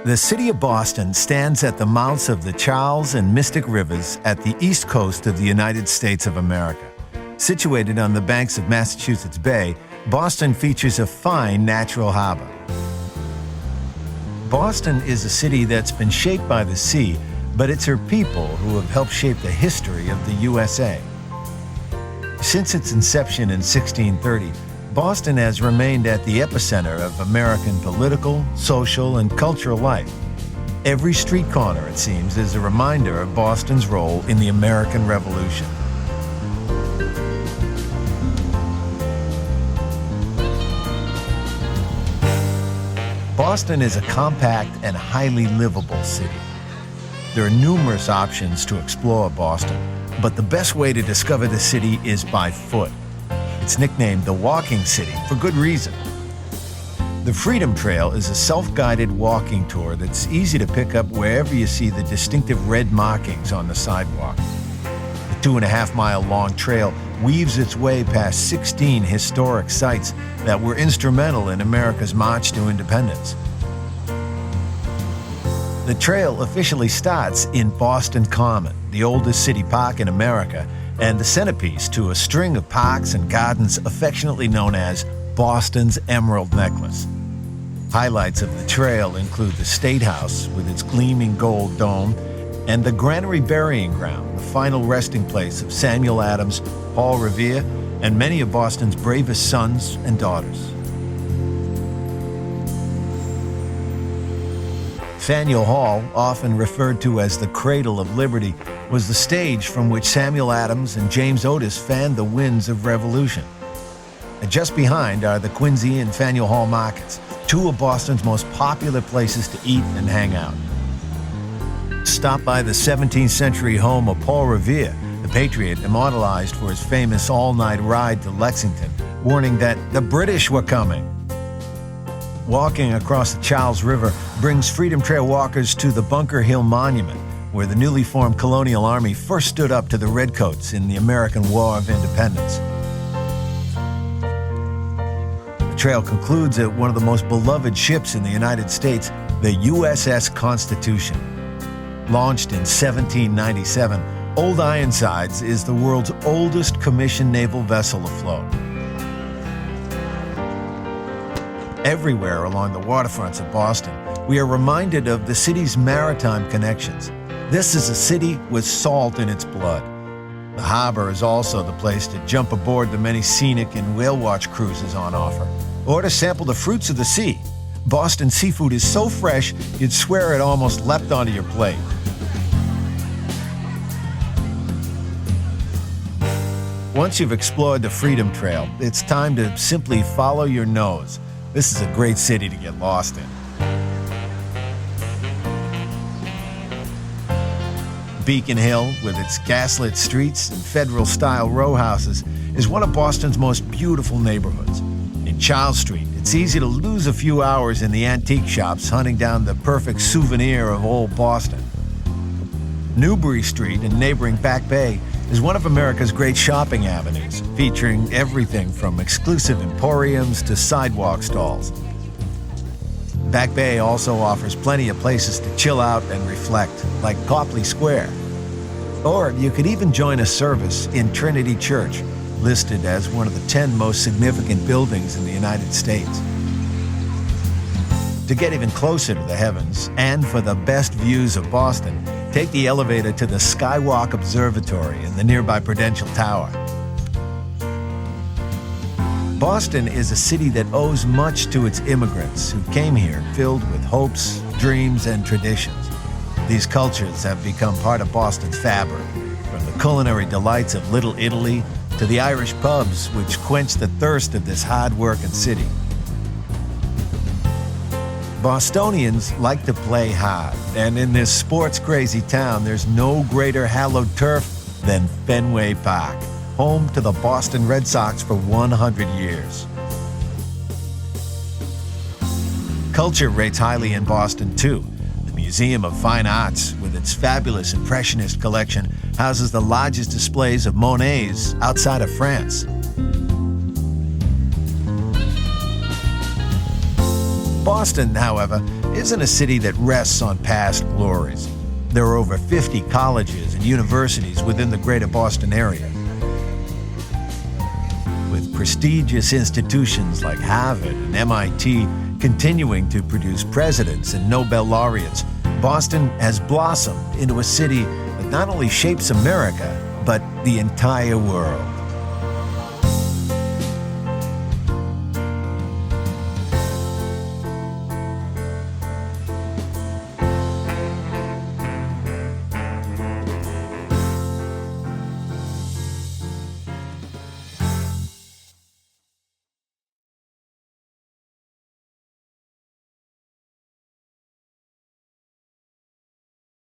The city of Boston stands at the mouths of the Charles and Mystic Rivers at the east coast of the United States of America. Situated on the banks of Massachusetts Bay, Boston features a fine natural harbor. Boston is a city that's been shaped by the sea, but it's her people who have helped shape the history of the USA. Since its inception in 1630, Boston has remained at the epicenter of American political, social, and cultural life. Every street corner, it seems, is a reminder of Boston's role in the American Revolution. Boston is a compact and highly livable city. There are numerous options to explore Boston, but the best way to discover the city is by foot. It's nicknamed the Walking City for good reason. The Freedom Trail is a self-guided walking tour that's easy to pick up wherever you see the distinctive red markings on the sidewalk. The 2.5-mile long trail weaves its way past 16 historic sites that were instrumental in America's march to independence. The trail officially starts in Boston Common, the oldest city park in America, and the centerpiece to a string of parks and gardens affectionately known as Boston's Emerald Necklace. Highlights of the trail include the State House with its gleaming gold dome and the Granary Burying Ground, the final resting place of Samuel Adams, Paul Revere, and many of Boston's bravest sons and daughters. Faneuil Hall, often referred to as the Cradle of Liberty, was the stage from which Samuel Adams and James Otis fanned the winds of revolution. And just behind are the Quincy and Faneuil Hall markets, two of Boston's most popular places to eat and hang out. Stop by the 17th century home of Paul Revere, the patriot immortalized for his famous all-night ride to Lexington, warning that the British were coming. Walking across the Charles River brings Freedom Trail walkers to the Bunker Hill Monument, where the newly formed colonial army first stood up to the Redcoats in the American War of Independence. The trail concludes at one of the most beloved ships in the United States, the Uss Constitution. Launched in 1797, Old Ironsides is the world's oldest commissioned naval vessel afloat. Everywhere along the waterfronts of Boston, we are reminded of the city's maritime connections. This is a city with salt in its blood. The harbor is also the place to jump aboard the many scenic and whale watch cruises on offer, or to sample the fruits of the sea. Boston seafood is so fresh, you'd swear it almost leapt onto your plate. Once you've explored the Freedom Trail, it's time to simply follow your nose. This is a great city to get lost in. Beacon Hill, with its gaslit streets and federal-style row houses, is one of Boston's most beautiful neighborhoods. In Charles Street, it's easy to lose a few hours in the antique shops hunting down the perfect souvenir of old Boston. Newbury Street in neighboring Back Bay is one of America's great shopping avenues, featuring everything from exclusive emporiums to sidewalk stalls. Back Bay also offers plenty of places to chill out and reflect, like Copley Square. Or you could even join a service in Trinity Church, listed as one of the 10 most significant buildings in the United States. To get even closer to the heavens, and for the best views of Boston, take the elevator to the Skywalk Observatory in the nearby Prudential Tower. Boston is a city that owes much to its immigrants who came here filled with hopes, dreams, and traditions. These cultures have become part of Boston's fabric, from the culinary delights of Little Italy to the Irish pubs which quench the thirst of this hard-working city. Bostonians like to play hard, and in this sports-crazy town, there's no greater hallowed turf than Fenway Park, home to the Boston Red Sox for 100 years. Culture rates highly in Boston, too. The Museum of Fine Arts, with its fabulous Impressionist collection, houses the largest displays of Monet's outside of France. Boston, however, isn't a city that rests on past glories. There are over 50 colleges and universities within the greater Boston area. With prestigious institutions like Harvard and MIT continuing to produce presidents and Nobel laureates, Boston has blossomed into a city that not only shapes America, but the entire world.